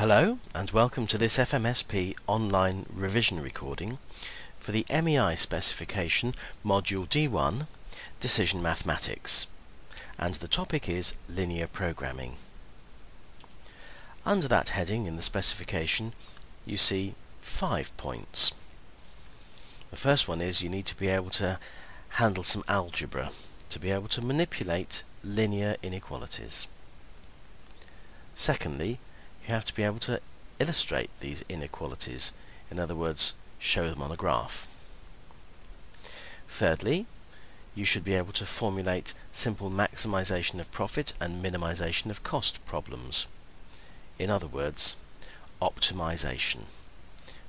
Hello and welcome to this FMSP online revision recording for the MEI Specification Module D1 Decision Mathematics, and the topic is linear programming. Under that heading in the specification you see 5 points. The first one is you need to be able to handle some algebra, to be able to manipulate linear inequalities. Secondly, you have to be able to illustrate these inequalities, in other words, show them on a graph. Thirdly, you should be able to formulate simple maximization of profit and minimization of cost problems. In other words, optimization,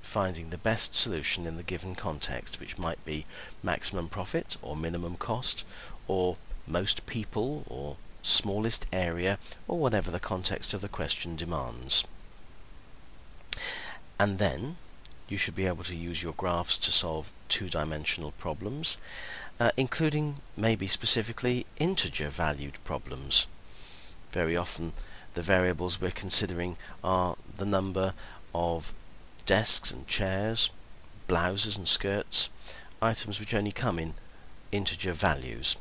finding the best solution in the given context, which might be maximum profit or minimum cost, or most people, or smallest area, or whatever the context of the question demands. And then you should be able to use your graphs to solve two-dimensional problems, including maybe specifically integer valued problems. Very often the variables we're considering are the number of desks and chairs, blouses and skirts, items which only come in integer values.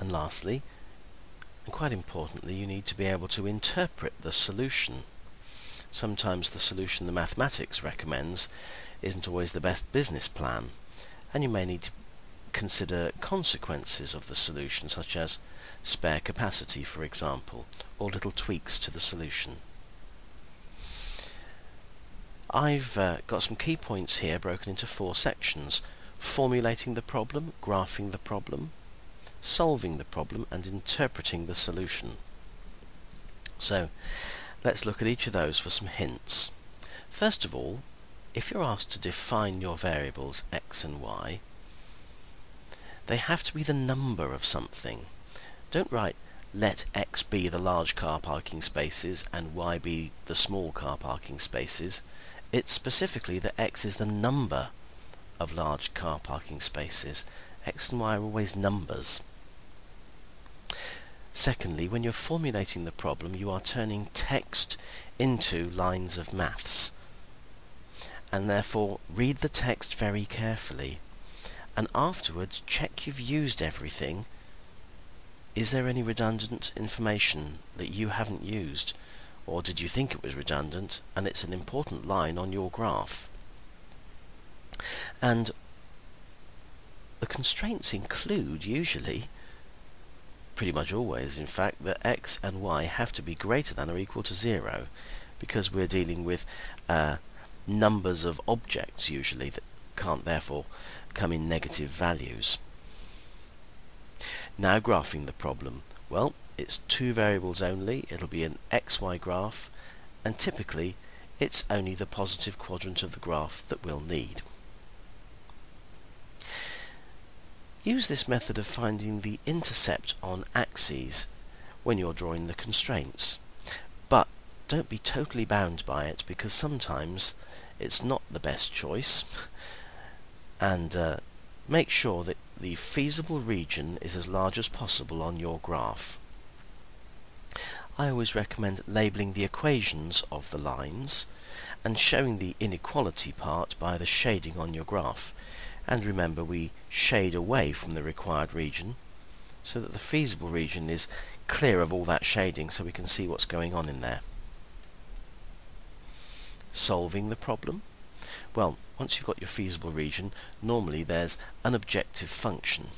And lastly, and quite importantly, you need to be able to interpret the solution. Sometimes the solution the mathematics recommends isn't always the best business plan, and you may need to consider consequences of the solution, such as spare capacity, for example, or little tweaks to the solution. I've got some key points here broken into 4 sections: formulating the problem, graphing the problem, solving the problem, and interpreting the solution. So let's look at each of those for some hints. First of all, if you're asked to define your variables x and y, they have to be the number of something. Don't write let x be the large car parking spaces and y be the small car parking spaces. It's specifically that x is the number of large car parking spaces. X and y are always numbers. Secondly, when you're formulating the problem, you are turning text into lines of maths, and therefore read the text very carefully, and afterwards check you've used everything. Is there any redundant information that you haven't used, or did you think it was redundant and it's an important line on your graph? And the constraints include, usually, pretty much always in fact, that x and y have to be greater than or equal to 0, because we're dealing with numbers of objects usually that can't therefore come in negative values. Now graphing the problem. Well, it's 2 variables only. It'll be an xy graph, and typically it's only the positive quadrant of the graph that we'll need. Use this method of finding the intercept on axes when you're drawing the constraints, but don't be totally bound by it, because sometimes it's not the best choice, and make sure that the feasible region is as large as possible on your graph. I always recommend labelling the equations of the lines and showing the inequality part by the shading on your graph. And remember, we shade away from the required region so that the feasible region is clear of all that shading, so we can see what's going on in there. Solving the problem. Well, once you've got your feasible region, normally there's an objective function.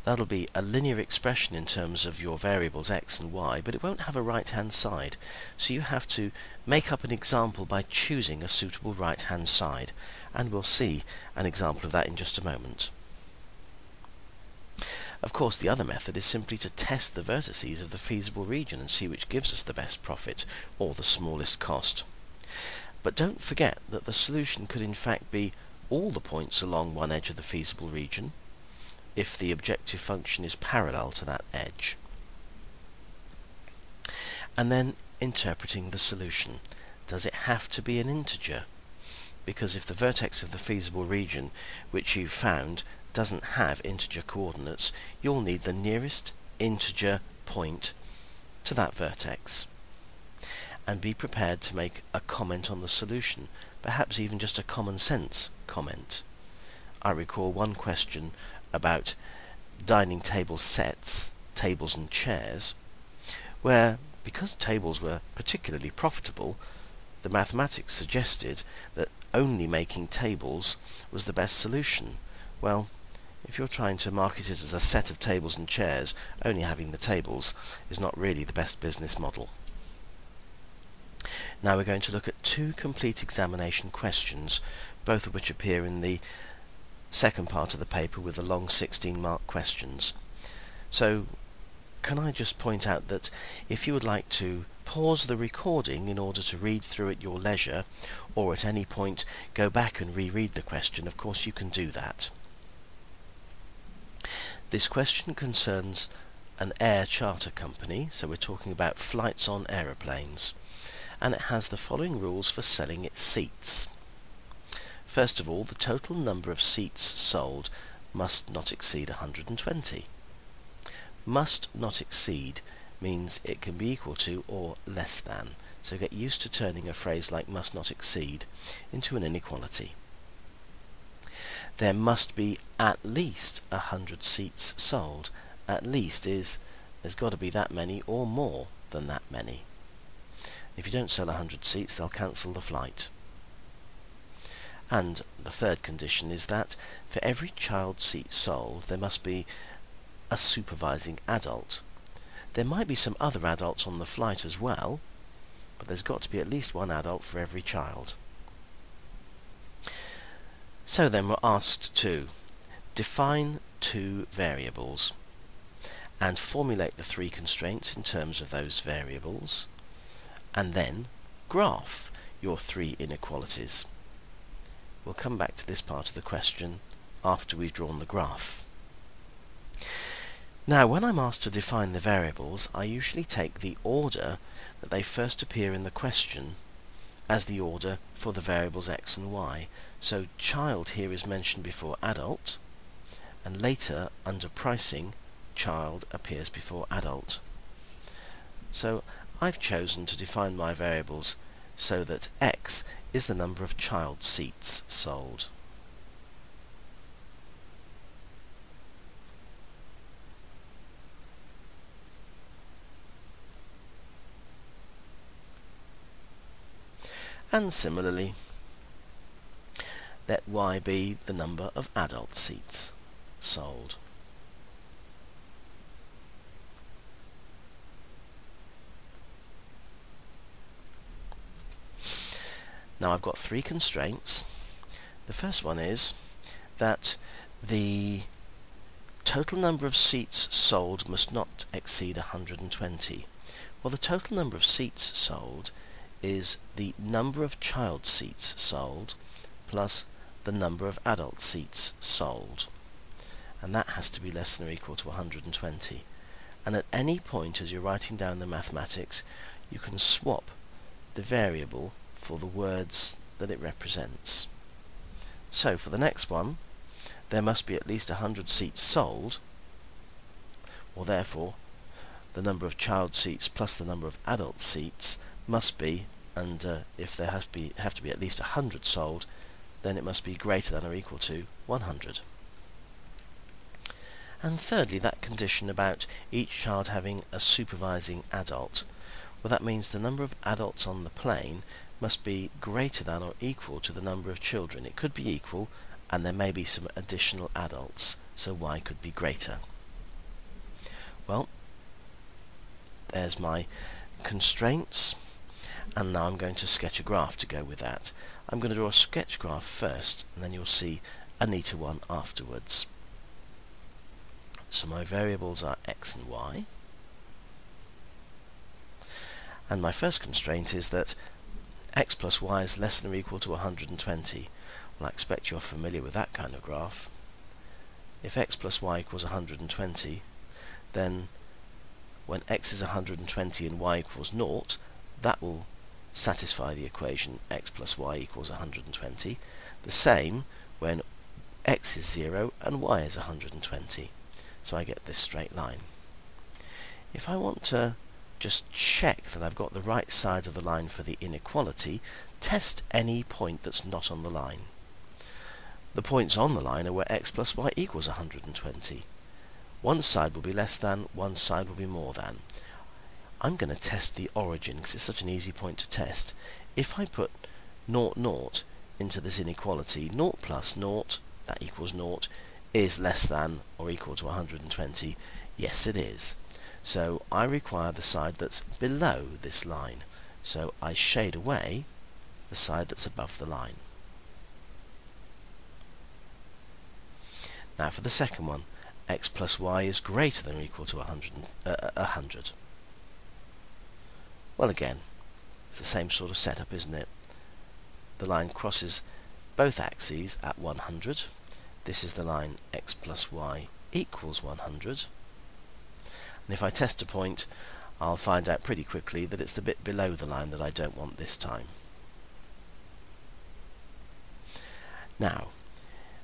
That'll be a linear expression in terms of your variables x and y, but it won't have a right-hand side, so you have to make up an example by choosing a suitable right-hand side, and we'll see an example of that in just a moment. Of course, the other method is simply to test the vertices of the feasible region and see which gives us the best profit or the smallest cost. But don't forget that the solution could in fact be all the points along one edge of the feasible region, if the objective function is parallel to that edge. And then interpreting the solution. Does it have to be an integer? Because if the vertex of the feasible region which you've found doesn't have integer coordinates, you'll need the nearest integer point to that vertex. And be prepared to make a comment on the solution, perhaps even just a common sense comment. I recall one question about dining table sets, tables and chairs, where, because tables were particularly profitable, the mathematics suggested that only making tables was the best solution. Well, if you're trying to market it as a set of tables and chairs, only having the tables is not really the best business model. Now we're going to look at two complete examination questions, both of which appear in the second part of the paper with the long 16-mark questions. So can I just point out that if you would like to pause the recording in order to read through at your leisure, or at any point go back and reread the question, of course you can do that. This question concerns an air charter company, so we're talking about flights on aeroplanes, and it has the following rules for selling its seats. First of all, the total number of seats sold must not exceed 120. Must not exceed means it can be equal to or less than, so get used to turning a phrase like must not exceed into an inequality. There must be at least 100 seats sold. At least is there's got to be that many or more than that many. If you don't sell 100 seats, they'll cancel the flight. And the third condition is that for every child seat sold, there must be a supervising adult. There might be some other adults on the flight as well, but there's got to be at least one adult for every child. So then we're asked to define two variables and formulate the three constraints in terms of those variables, and then graph your three inequalities. We'll come back to this part of the question after we've drawn the graph. Now, when I'm asked to define the variables, I usually take the order that they first appear in the question as the order for the variables x and y. So child here is mentioned before adult, and later under pricing, child appears before adult. So I've chosen to define my variables so that x is the number of child seats sold. And similarly, let y be the number of adult seats sold. Now I've got three constraints. The first one is that the total number of seats sold must not exceed 120. Well, the total number of seats sold is the number of child seats sold plus the number of adult seats sold, and that has to be less than or equal to 120. And at any point as you're writing down the mathematics, you can swap the variable for the words that it represents. So for the next one, there must be at least 100 seats sold, or therefore the number of child seats plus the number of adult seats must be, and if there have to be at least 100 sold, then it must be greater than or equal to 100. And thirdly, that condition about each child having a supervising adult, well, that means the number of adults on the plane must be greater than or equal to the number of children. It could be equal, and there may be some additional adults, so y could be greater. Well, there's my constraints, and now I'm going to sketch a graph to go with that. I'm going to draw a sketch graph first, and then you'll see a neater one afterwards. So my variables are x and y, and my first constraint is that x plus y is less than or equal to 120. Well, I expect you're familiar with that kind of graph. If x plus y equals 120, then when x is 120 and y equals 0, that will satisfy the equation x plus y equals 120. The same when x is 0 and y is 120. So I get this straight line. If I want to just check that I've got the right side of the line for the inequality, test any point that's not on the line. The points on the line are where x plus y equals 120. One side will be less than, one side will be more than. I'm going to test the origin because it's such an easy point to test. If I put 0, 0 into this inequality, 0 plus 0, that equals 0, is less than or equal to 120. Yes, it is. So I require the side that's below this line. So I shade away the side that's above the line. Now for the second one, x plus y is greater than or equal to 100. Well, again, it's the same sort of setup, isn't it? The line crosses both axes at 100. This is the line x plus y equals 100. And if I test a point, I'll find out pretty quickly that it's the bit below the line that I don't want this time. Now,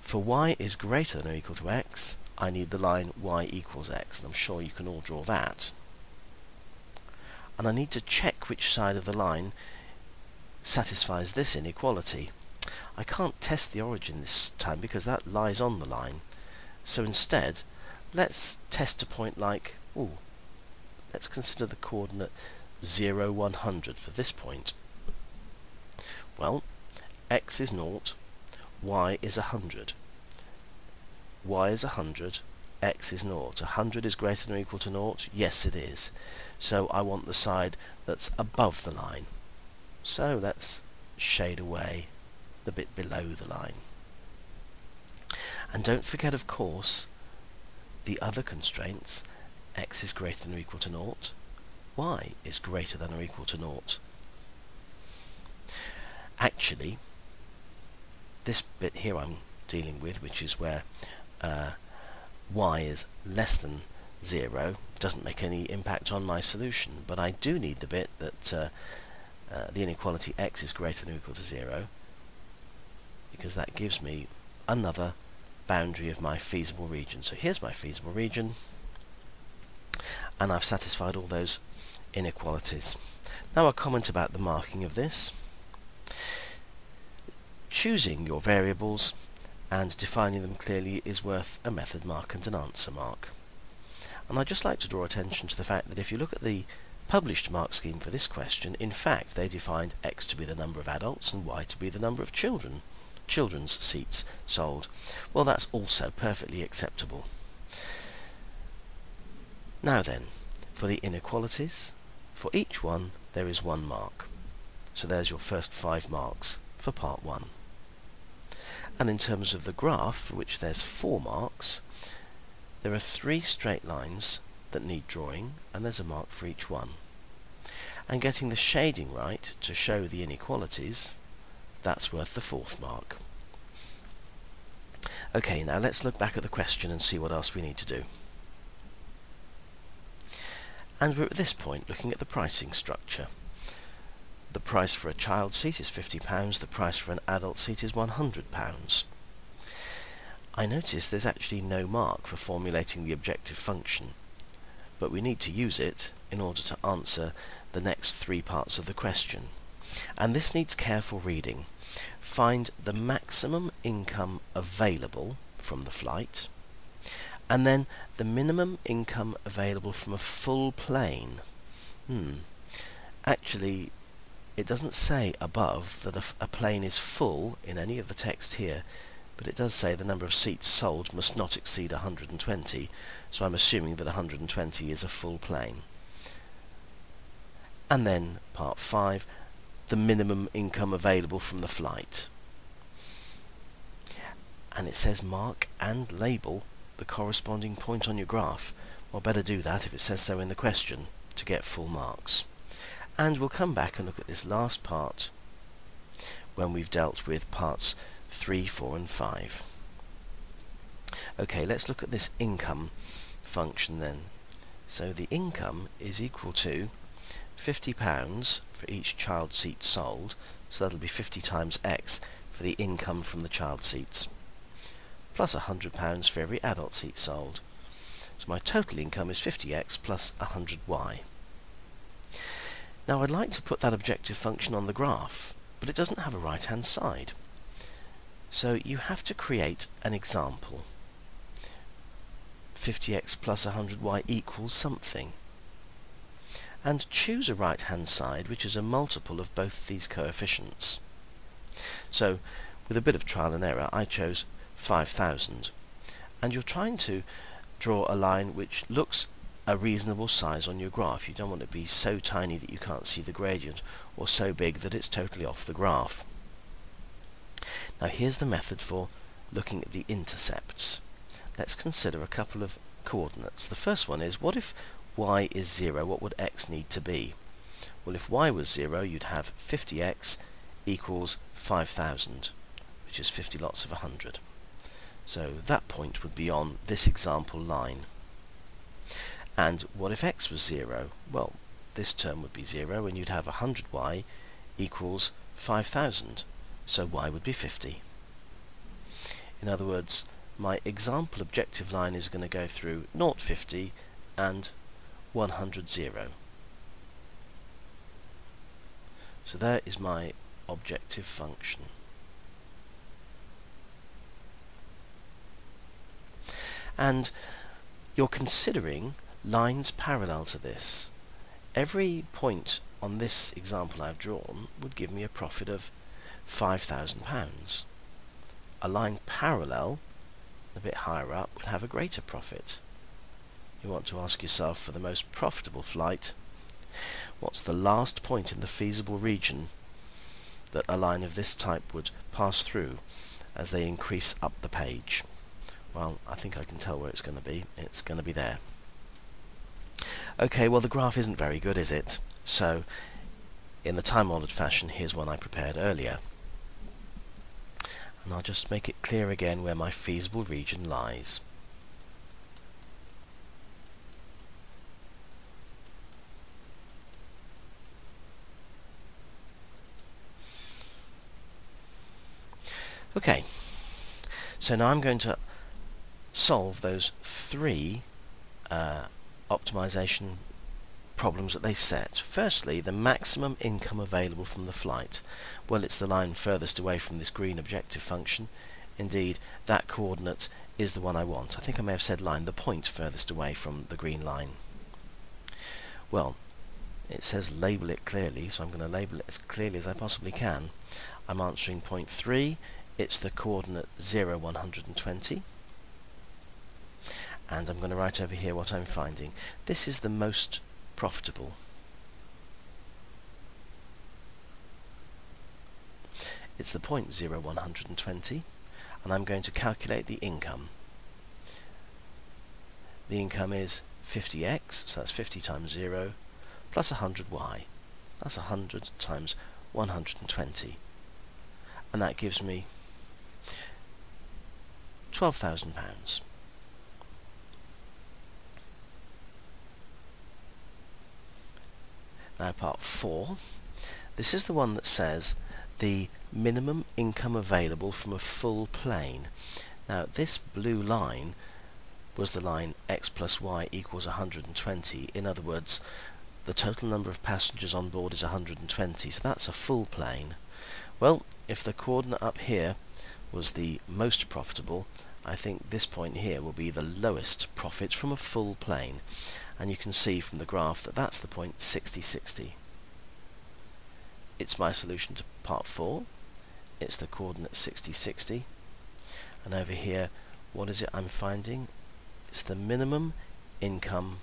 for y is greater than or equal to x, I need the line y equals x, and I'm sure you can all draw that. And I need to check which side of the line satisfies this inequality. I can't test the origin this time because that lies on the line. So instead, let's test a point like, let's consider the coordinate 0, 100 for this point. Well, x is 0, y is 100. Y is 100, x is 0. 100 is greater than or equal to 0? Yes, it is. So I want the side that's above the line. So let's shade away the bit below the line. And don't forget, of course, the other constraints. X is greater than or equal to 0. Y is greater than or equal to 0. Actually, this bit here I'm dealing with, which is where y is less than 0, doesn't make any impact on my solution, but I do need the bit that the inequality x is greater than or equal to 0, because that gives me another boundary of my feasible region. So here's my feasible region, and I've satisfied all those inequalities. Now a comment about the marking of this. Choosing your variables and defining them clearly is worth a method mark and an answer mark. And I'd just like to draw attention to the fact that if you look at the published mark scheme for this question, in fact they defined x to be the number of adults and y to be the number of children's seats sold. Well, that's also perfectly acceptable. Now then, for the inequalities, for each one there is 1 mark. So there's your first 5 marks for part 1. And in terms of the graph, for which there's 4 marks, there are 3 straight lines that need drawing, and there's a mark for each one. And getting the shading right to show the inequalities, that's worth the 4th mark. Okay, now let's look back at the question and see what else we need to do. And we're at this point looking at the pricing structure. The price for a child seat is £50, the price for an adult seat is £100. I notice there's actually no mark for formulating the objective function, but we need to use it in order to answer the next 3 parts of the question. And this needs careful reading. Find the maximum income available from the flight, and then the minimum income available from a full plane. Actually, it doesn't say above that a plane is full in any of the text here, but it does say the number of seats sold must not exceed 120, so I'm assuming that 120 is a full plane. And then part 5, the minimum income available from the flight. And it says mark and label the corresponding point on your graph. Well, better do that if it says so in the question to get full marks. And we'll come back and look at this last part when we've dealt with parts 3, 4 and 5. Okay, let's look at this income function then. So the income is equal to £50 for each child seat sold, so that'll be 50 times x for the income from the child seats, plus £100 for every adult seat sold. So my total income is 50x plus 100y. Now I'd like to put that objective function on the graph, but it doesn't have a right-hand side. So you have to create an example. 50x plus 100y equals something. And choose a right-hand side which is a multiple of both these coefficients. So, with a bit of trial and error, I chose 5,000. And you're trying to draw a line which looks a reasonable size on your graph. You don't want it to be so tiny that you can't see the gradient, or so big that it's totally off the graph. Now here's the method for looking at the intercepts. Let's consider a couple of coordinates. The first one is, what if y is 0, what would x need to be? Well, if y was 0, you'd have 50x equals 5,000, which is 50 lots of 100. So that point would be on this example line. And what if x was 0? Well, this term would be 0, and you'd have 100y equals 5,000, so y would be 50. In other words, my example objective line is going to go through 0, 50 and 100, 0. So there is my objective function. And you're considering lines parallel to this. Every point on this example I've drawn would give me a profit of £5,000. A line parallel, a bit higher up, would have a greater profit. You want to ask yourself, for the most profitable flight, what's the last point in the feasible region that a line of this type would pass through as they increase up the page? Well, I think I can tell where it's going to be. It's going to be there. Okay, well, the graph isn't very good, is it? So, in the time-honoured fashion, here's one I prepared earlier. And I'll just make it clear again where my feasible region lies. Okay, so now I'm going to solve those three optimization problems that they set. Firstly, the maximum income available from the flight. Well, it's the line furthest away from this green objective function. Indeed, that coordinate is the one I want. I think I may have said line, the point furthest away from the green line. Well, it says label it clearly, so I'm going to label it as clearly as I possibly can. I'm answering point 3. It's the coordinate 0, 120. And I'm going to write over here what I'm finding. This is the most profitable. It's the point 0, 120, and I'm going to calculate the income. The income is 50x, so that's 50 times 0, plus 100y. That's 100 times 120. And that gives me £12,000. Now part 4, this is the one that says the minimum income available from a full plane. Now this blue line was the line x plus y equals 120. In other words, the total number of passengers on board is 120, so that's a full plane. Well, if the coordinate up here was the most profitable, I think this point here will be the lowest profit from a full plane. And you can see from the graph that that's the point 60, 60. It's my solution to part 4. It's the coordinate 60, 60. And over here, what is it I'm finding? It's the minimum income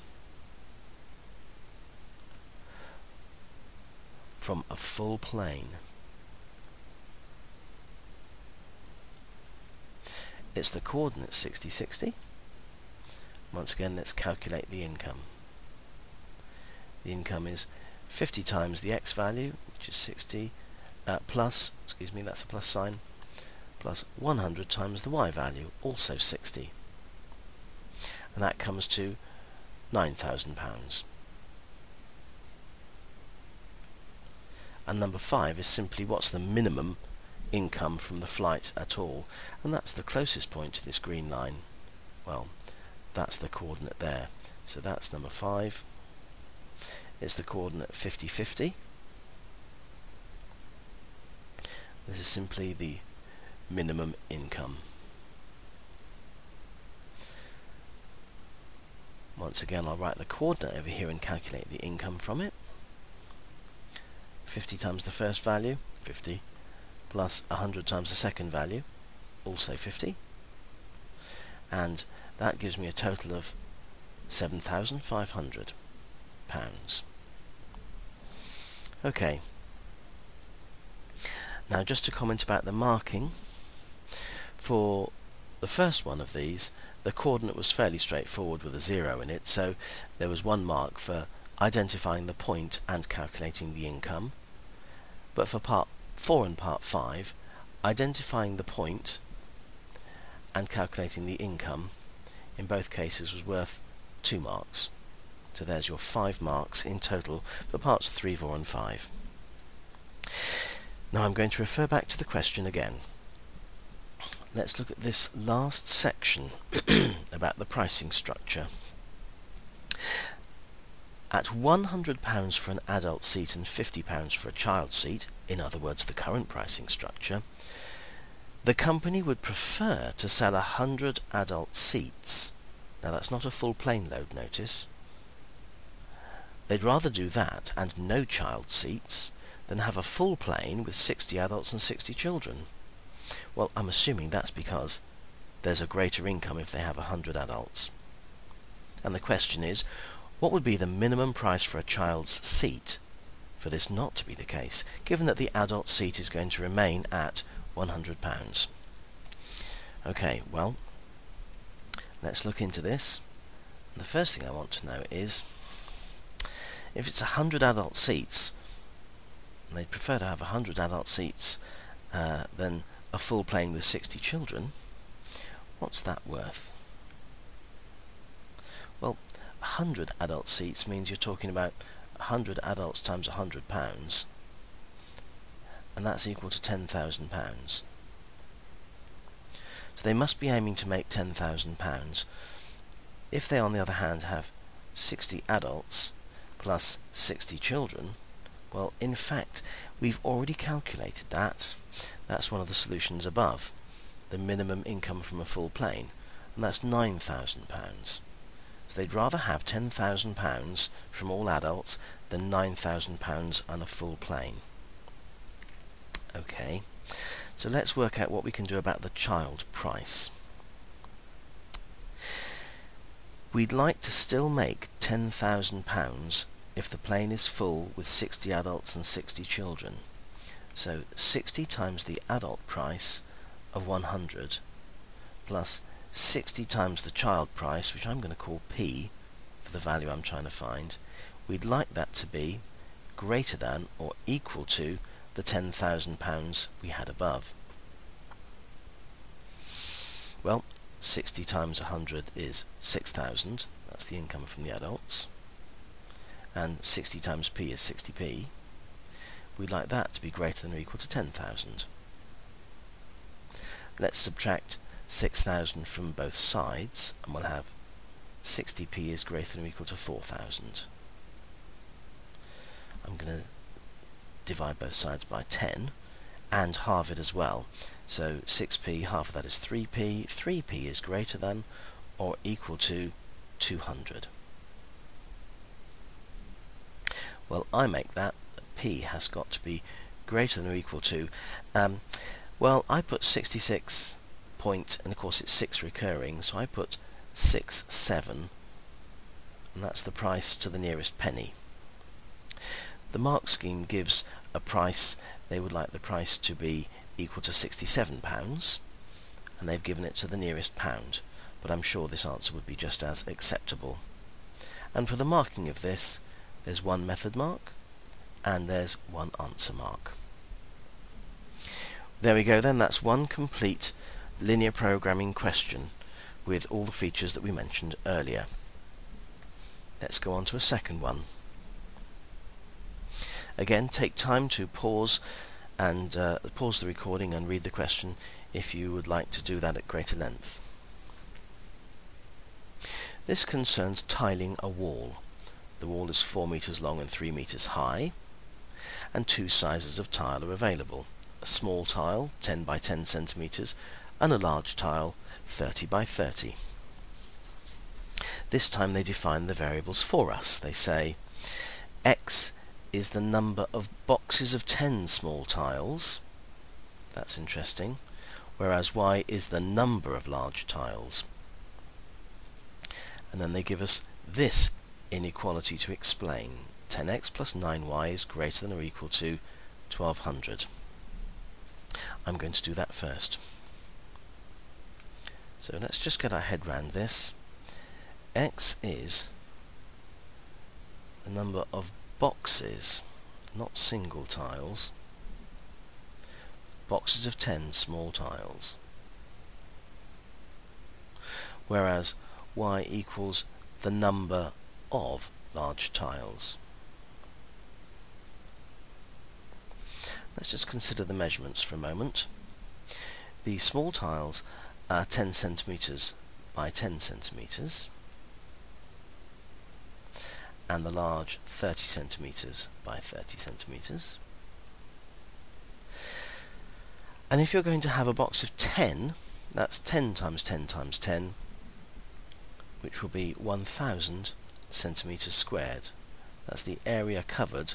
from a full plane. It's the coordinate 60, 60. Once again, let's calculate the income. The income is 50 times the x value, which is 60, plus, excuse me, that's a plus sign, plus 100 times the y value, also 60. And that comes to £9,000. And number 5 is simply what's the minimum income from the flight at all, and that's the closest point to this green line. Well, that's the coordinate there. So that's number 5. It's the coordinate 50, 50. This is simply the minimum income. Once again, I'll write the coordinate over here and calculate the income from it. 50 times the first value, 50, plus 100 times the second value, also 50. And that gives me a total of £7,500. Okay. Now just to comment about the marking, for the first one of these, the coordinate was fairly straightforward with a 0 in it, so there was one mark for identifying the point and calculating the income. But for part 4 and part 5, identifying the point and calculating the income in both cases was worth 2 marks. So there's your 5 marks in total for parts 3, 4 and 5. Now I'm going to refer back to the question again. Let's look at this last section about the pricing structure. At £100 for an adult seat and £50 for a child seat, in other words the current pricing structure, the company would prefer to sell 100 adult seats. Now that's not a full plane load, notice. They'd rather do that and no child seats than have a full plane with 60 adults and 60 children. Well, I'm assuming that's because there's a greater income if they have 100 adults. And the question is, what would be the minimum price for a child's seat for this not to be the case, given that the adult seat is going to remain at £100? Okay, well, let's look into this. And the first thing I want to know is, if it's 100 adult seats, and they'd prefer to have 100 adult seats than a full plane with 60 children, what's that worth? Well, 100 adult seats means you're talking about 100 adults times £100, and that's equal to £10,000. So they must be aiming to make £10,000. If they, on the other hand, have 60 adults plus 60 children, well, in fact, we've already calculated that. That's one of the solutions above, the minimum income from a full plane, and that's £9,000. So they'd rather have £10,000 from all adults than £9,000 on a full plane. Okay, so let's work out what we can do about the child price. We'd like to still make £10,000 if the plane is full with 60 adults and 60 children. So 60 times the adult price of 100 plus 60 times the child price, which I'm going to call P for the value I'm trying to find, we'd like that to be greater than or equal to the £10,000 we had above. Well, 60 times 100 is 6,000, that's the income from the adults, and 60 times P is 60p. We'd like that to be greater than or equal to 10,000. Let's subtract 6,000 from both sides, and we'll have 60p is greater than or equal to 4,000. I'm going to divide both sides by 10 and halve it as well. So 6p, half of that is 3p. 3p is greater than or equal to 200. Well, I make that p has got to be greater than or equal to, well, I put 66 point, and of course it's 6 recurring, so I put 67, and that's the price to the nearest penny. The mark scheme gives a price, they would like the price to be equal to £67, and they've given it to the nearest pound, but I'm sure this answer would be just as acceptable. And for the marking of this, there's one method mark, and there's one answer mark. There we go then, that's one complete linear programming question with all the features that we mentioned earlier. Let's go on to a second one. Again, take time to pause and pause the recording and read the question if you would like to do that at greater length. This concerns tiling a wall. the wall is 4 meters long and 3 meters high, and two sizes of tile are available: a small tile 10 by 10 centimeters and a large tile 30 by 30. This time they define the variables for us. They say x is the number of boxes of 10 small tiles. That's interesting. Whereas y is the number of large tiles. And then they give us this inequality to explain. 10x plus 9y is greater than or equal to 1200. I'm going to do that first. So let's just get our head round this. X is the number of boxes, not single tiles, boxes of 10 small tiles, whereas y equals the number of large tiles. Let's just consider the measurements for a moment. The small tiles are 10 centimeters by 10 centimeters, and the large 30 centimeters by 30 centimeters. And if you're going to have a box of 10, that's 10 times 10 times 10, which will be 1000 centimeters squared. That's the area covered.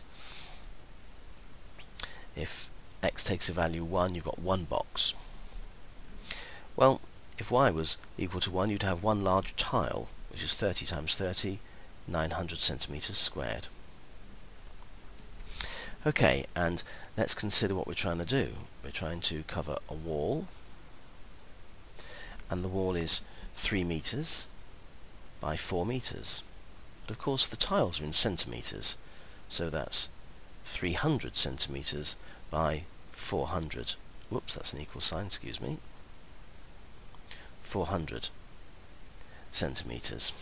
If x takes a value 1, you've got one box. Well, if y was equal to 1, you'd have one large tile, which is 30 times 30, 900 centimeters squared. Okay, and let's consider what we're trying to do. We're trying to cover a wall, and the wall is 3 meters by 4 meters. But of course the tiles are in centimeters, so that's 300 centimeters by 400. Whoops, that's an equal sign, excuse me. 400 centimeters.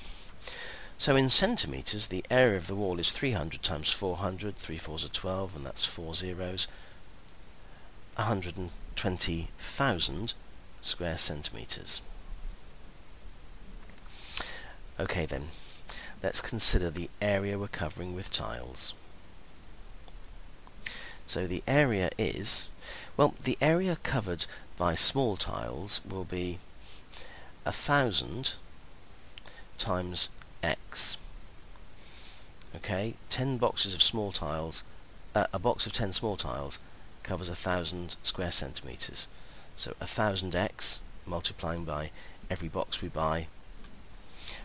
So in centimeters, the area of the wall is 300 times 400, 3 fours are 12, and that's 4 zeros, 120,000 square centimeters. Okay then, let's consider the area we're covering with tiles. So the area is, well, the area covered by small tiles will be 1000 times x. Okay, 10 boxes of small tiles, a box of 10 small tiles covers 1000 square centimeters. So 1000x multiplying by every box we buy,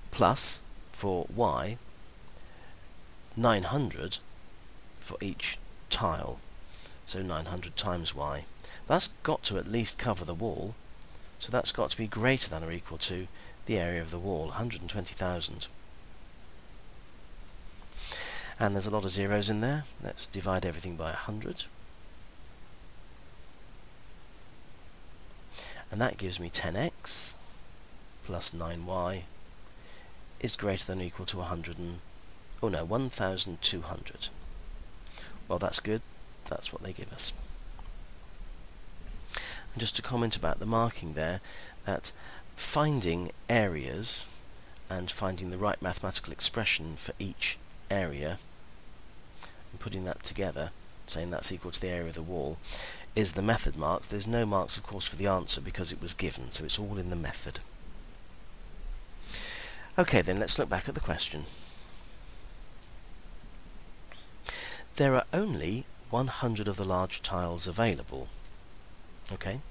plus for y 900 for each tile. So 900 times y. That's got to at least cover the wall, so that's got to be greater than or equal to the area of the wall, 120,000. And there's a lot of zeros in there. Let's divide everything by 100. And that gives me 10x plus 9y is greater than or equal to 1,200. Well, that's good. That's what they give us. And just to comment about the marking there, that finding areas and finding the right mathematical expression for each area and putting that together, saying that's equal to the area of the wall, is the method marks. There's no marks, of course, for the answer because it was given, so it's all in the method. Okay, then let's look back at the question. There are only 100 of the large tiles available. Okay,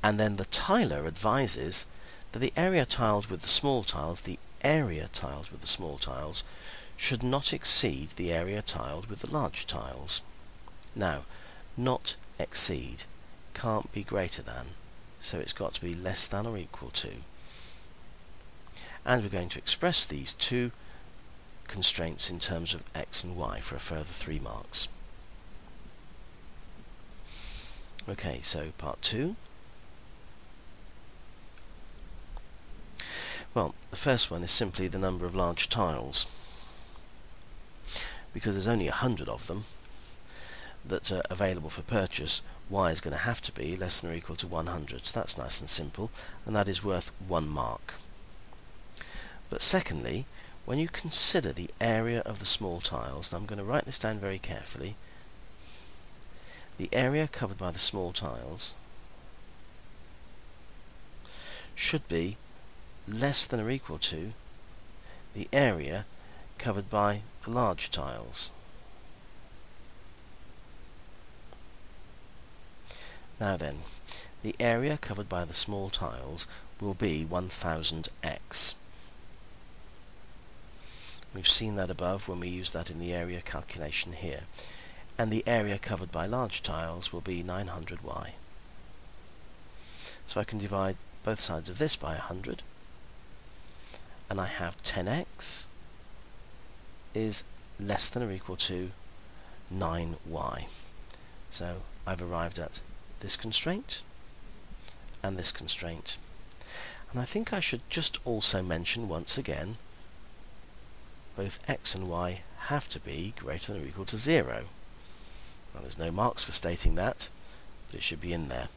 and then the tiler advises that the area tiled with the small tiles, should not exceed the area tiled with the large tiles. Now, not exceed can't be greater than, so it's got to be less than or equal to. And we're going to express these two constraints in terms of x and y for a further 3 marks. Okay, so part 2. Well, the first one is simply the number of large tiles. Because there's only 100 of them that are available for purchase, y is going to have to be less than or equal to 100. So that's nice and simple, and that is worth 1 mark. But secondly, when you consider the area of the small tiles, and I'm going to write this down very carefully, the area covered by the small tiles should be less than or equal to the area covered by the large tiles. Now then, the area covered by the small tiles will be 1000x. We've seen that above when we use that in the area calculation here. And the area covered by large tiles will be 900y. So I can divide both sides of this by 100, and I have 10x is less than or equal to 9y. So I've arrived at this constraint and this constraint. And I think I should just also mention once again, both x and y have to be greater than or equal to 0. Now there's no marks for stating that, but it should be in there.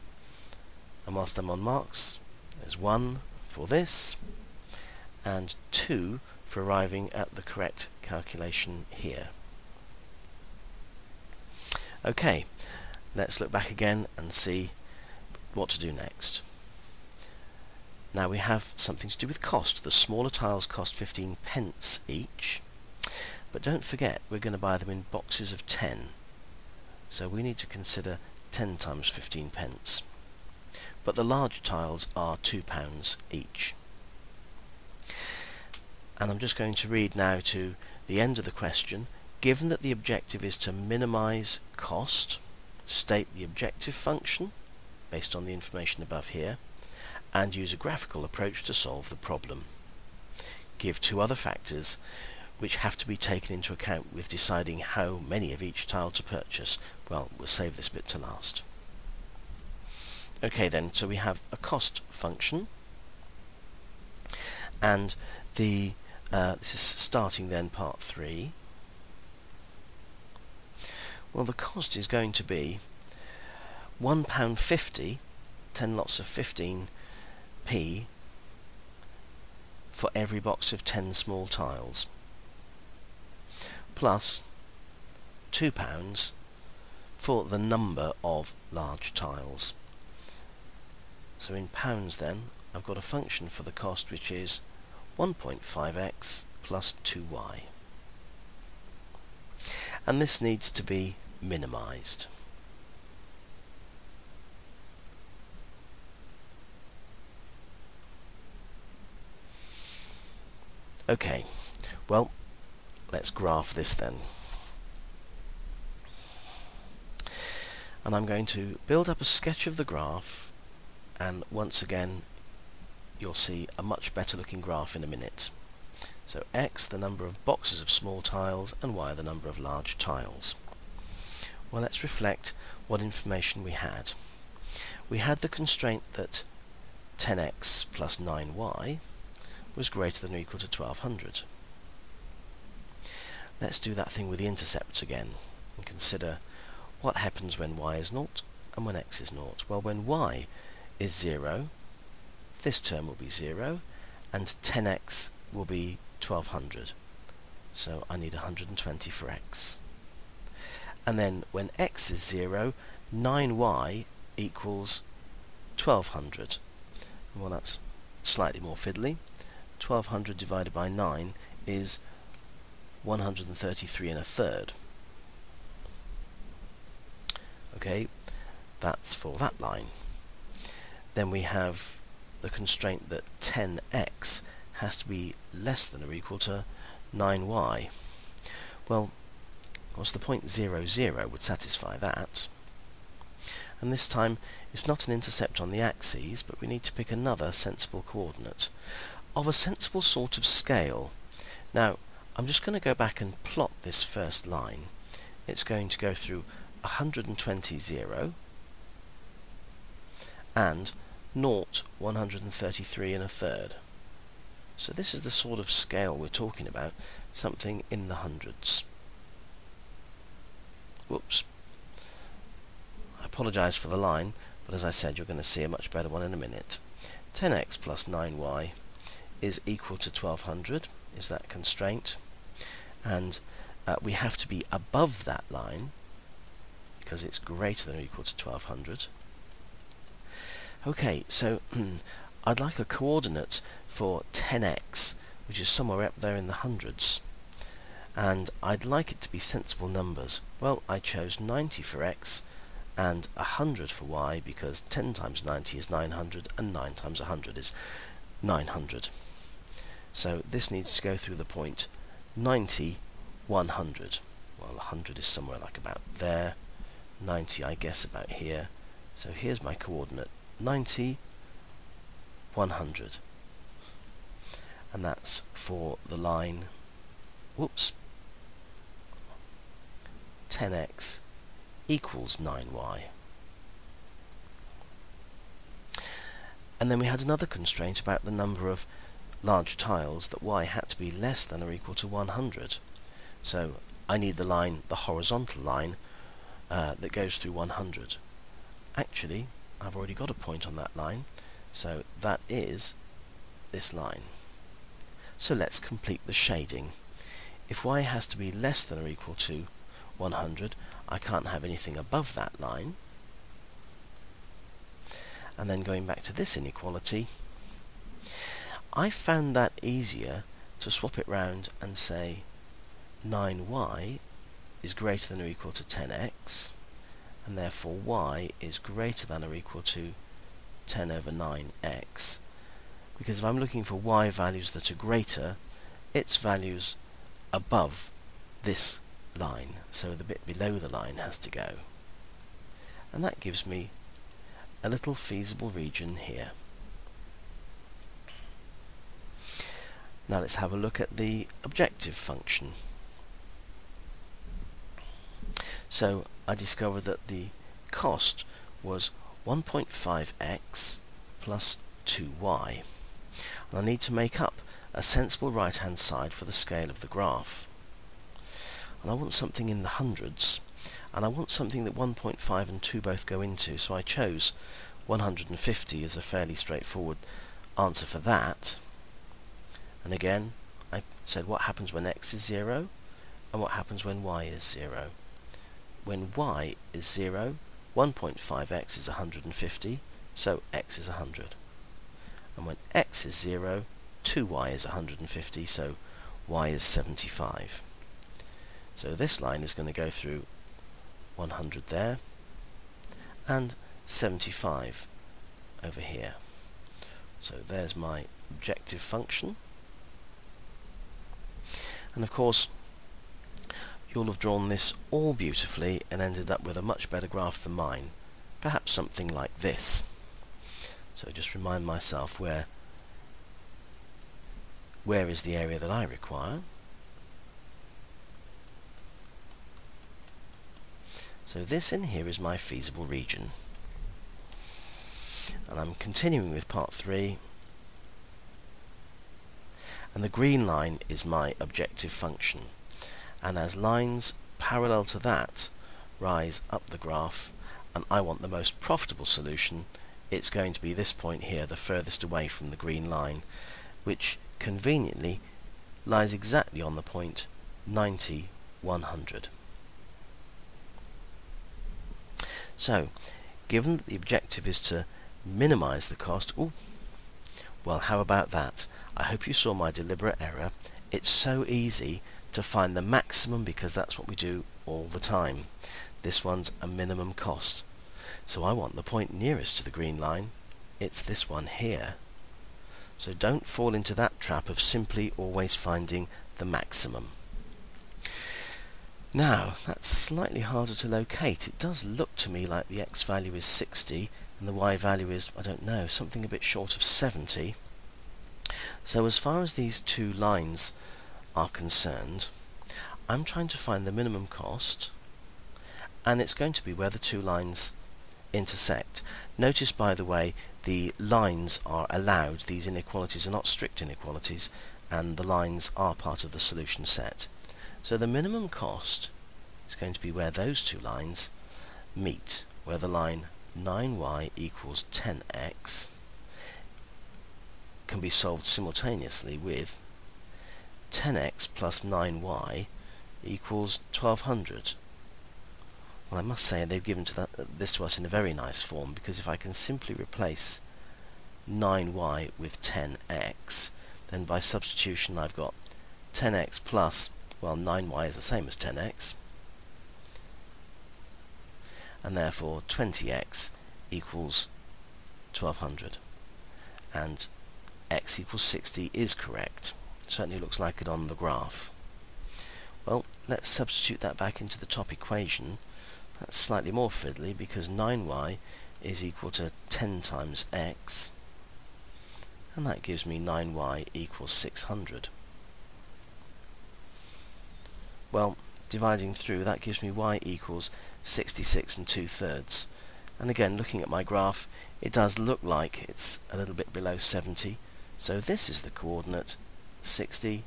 And whilst I'm on marks, there's 1 for this, and 2 for arriving at the correct calculation here. Okay, let's look back again and see what to do next. Now we have something to do with cost. The smaller tiles cost 15 pence each, but don't forget we're going to buy them in boxes of 10. So we need to consider 10 times 15 pence. But the large tiles are £2 each. And I'm just going to read now to the end of the question. Given that the objective is to minimize cost, state the objective function based on the information above here, and use a graphical approach to solve the problem. Give 2 other factors which have to be taken into account with deciding how many of each tile to purchase. Well, we'll save this bit to last. Okay then, so we have a cost function, and this is starting then part 3. Well, the cost is going to be £1.50, 10 lots of 15p for every box of 10 small tiles, plus £2 for the number of large tiles. So in pounds then, I've got a function for the cost which is 1.5x plus 2y. And this needs to be minimized. Okay, well, let's graph this then. And I'm going to build up a sketch of the graph, and once again you'll see a much better looking graph in a minute. So x, the number of boxes of small tiles, and y, the number of large tiles. Well, let's reflect what information we had. We had the constraint that 10x plus 9y was greater than or equal to 1200. Let's do that thing with the intercepts again and consider what happens when y is 0 and when x is 0. Well, when y is 0, this term will be 0, and 10x will be 1200. So I need 120 for x. And then when x is 0, 9y equals 1200. Well, that's slightly more fiddly. 1200 divided by 9 is 133 1/3. Okay, that's for that line. Then we have the constraint that 10x has to be less than or equal to 9y. Well, of course the point 0, 0 would satisfy that. And this time it's not an intercept on the axes, but we need to pick another sensible coordinate of a sensible sort of scale. Now, I'm just going to go back and plot this first line. It's going to go through 120, 0, and 0, 133 1/3. So this is the sort of scale we're talking about, something in the hundreds. Whoops. I apologise for the line, but as I said, you're going to see a much better one in a minute. 10x plus 9y is equal to 1200. is that constraint, and we have to be above that line because it's greater than or equal to 1200. Okay, so I'd like a coordinate for 10x, which is somewhere up there in the hundreds, and I'd like it to be sensible numbers. Well, I chose 90 for x and 100 for y, because 10 times 90 is 900 and 9 times 100 is 900. So this needs to go through the point 90, 100. Well, 100 is somewhere like about there, 90 I guess about here. So here's my coordinate, 90, 100. And that's for the line, whoops, 10x equals 9y. And then we had another constraint about the number of large tiles, that y had to be less than or equal to 100. So I need the line, the horizontal line, that goes through 100. Actually, I've already got a point on that line, so that is this line. So let's complete the shading. If y has to be less than or equal to 100, I can't have anything above that line. And then going back to this inequality, I found that easier to swap it round and say 9y is greater than or equal to 10x, and therefore y is greater than or equal to 10 over 9x. Because if I'm looking for y values that are greater, its values above this line, so the bit below the line has to go. And that gives me a little feasible region here. Now let's have a look at the objective function. So I discovered that the cost was 1.5x plus 2y. And I need to make up a sensible right hand side for the scale of the graph. And I want something in the hundreds, and I want something that 1.5 and 2 both go into, so I chose 150 as a fairly straightforward answer for that. And again, I said what happens when x is 0 and what happens when y is 0. When y is 0, 1.5x is 150, so x is 100. And when x is 0, 2y is 150, so y is 75. So this line is going to go through 100 there and 75 over here. So there's my objective function. And of course, you'll have drawn this all beautifully and ended up with a much better graph than mine. Perhaps something like this. So just remind myself where is the area that I require. So this in here is my feasible region. And I'm continuing with part 3. And the green line is my objective function. And as lines parallel to that rise up the graph, and I want the most profitable solution, it's going to be this point here, the furthest away from the green line, which conveniently lies exactly on the point 90, 100. So, given that the objective is to minimize the cost, well, how about that? I hope you saw my deliberate error. It's so easy to find the maximum because that's what we do all the time. This one's a minimum cost. So I want the point nearest to the green line. It's this one here. So don't fall into that trap of simply always finding the maximum. Now, that's slightly harder to locate. It does look to me like the x value is 60 and the y value is, I don't know, something a bit short of 70. So as far as these two lines are concerned, I'm trying to find the minimum cost, and it's going to be where the two lines intersect. Notice, by the way, the lines are allowed. These inequalities are not strict inequalities, and the lines are part of the solution set. So the minimum cost is going to be where those two lines meet, where the line 9y equals 10x can be solved simultaneously with 10x plus 9y equals 1200. Well, I must say they've given this to us in a very nice form, because if I can simply replace 9y with 10x, then by substitution I've got 10x plus, well, 9y is the same as 10x, and therefore 20x equals 1200, and x equals 60 is correct. Certainly looks like it on the graph. Well, let's substitute that back into the top equation. That's slightly more fiddly, because 9y is equal to 10 times x, and that gives me 9y equals 600. Well, dividing through, that gives me y equals 66 2/3. And again, looking at my graph, it does look like it's a little bit below 70. So this is the coordinate 60,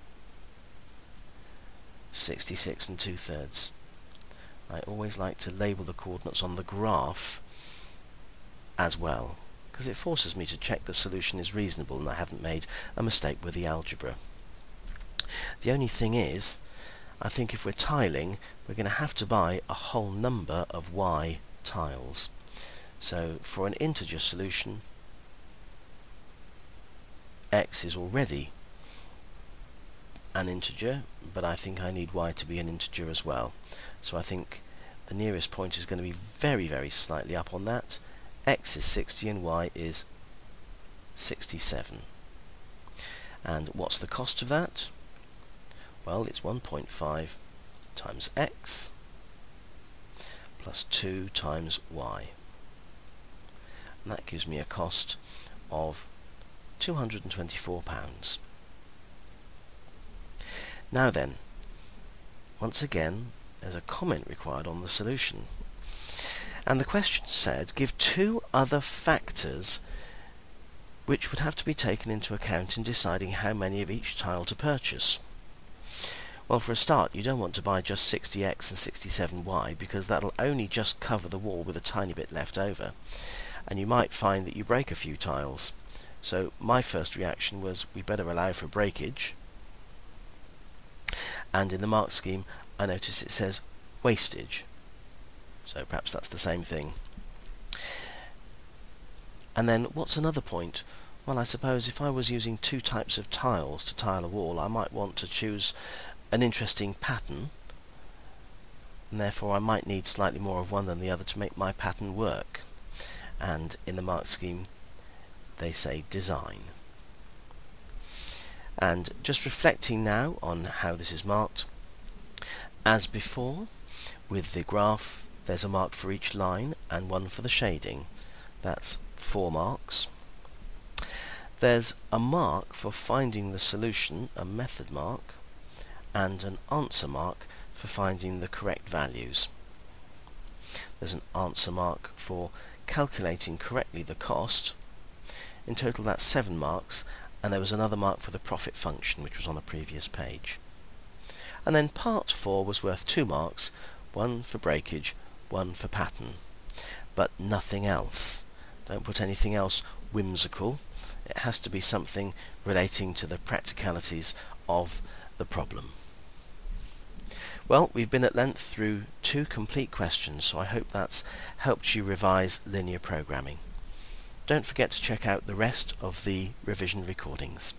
66 2/3. I always like to label the coordinates on the graph as well, because it forces me to check the solution is reasonable and I haven't made a mistake with the algebra. The only thing is, I think if we're tiling, we're going to have to buy a whole number of y tiles. So for an integer solution, x is already an integer, but I think I need y to be an integer as well. So I think the nearest point is going to be very, very slightly up on that. X is 60 and y is 67. And what's the cost of that? Well, it's 1.5 times x plus 2 times y. And that gives me a cost of £224. Now then, once again, there's a comment required on the solution. And the question said, give two other factors which would have to be taken into account in deciding how many of each tile to purchase. Well, for a start, you don't want to buy just 60x and 67y, because that'll only just cover the wall with a tiny bit left over. And you might find that you break a few tiles. So my first reaction was, we better allow for breakage. And in the mark scheme, I notice it says wastage. So perhaps that's the same thing. And then what's another point? Well, I suppose if I was using two types of tiles to tile a wall, I might want to choose an interesting pattern, and therefore I might need slightly more of one than the other to make my pattern work. And in the mark scheme they say design. And just reflecting now on how this is marked, as before with the graph, there's a mark for each line and one for the shading. That's 4 marks. There's a mark for finding the solution, a method mark, and an answer mark for finding the correct values. There's an answer mark for calculating correctly the cost. In total that's 7 marks, and there was another mark for the profit function, which was on a previous page. And then part 4 was worth 2 marks, one for breakage, one for pattern, but nothing else. Don't put anything else whimsical. It has to be something relating to the practicalities of the problem. Well, we've been at length through 2 complete questions, so I hope that's helped you revise linear programming. Don't forget to check out the rest of the revision recordings.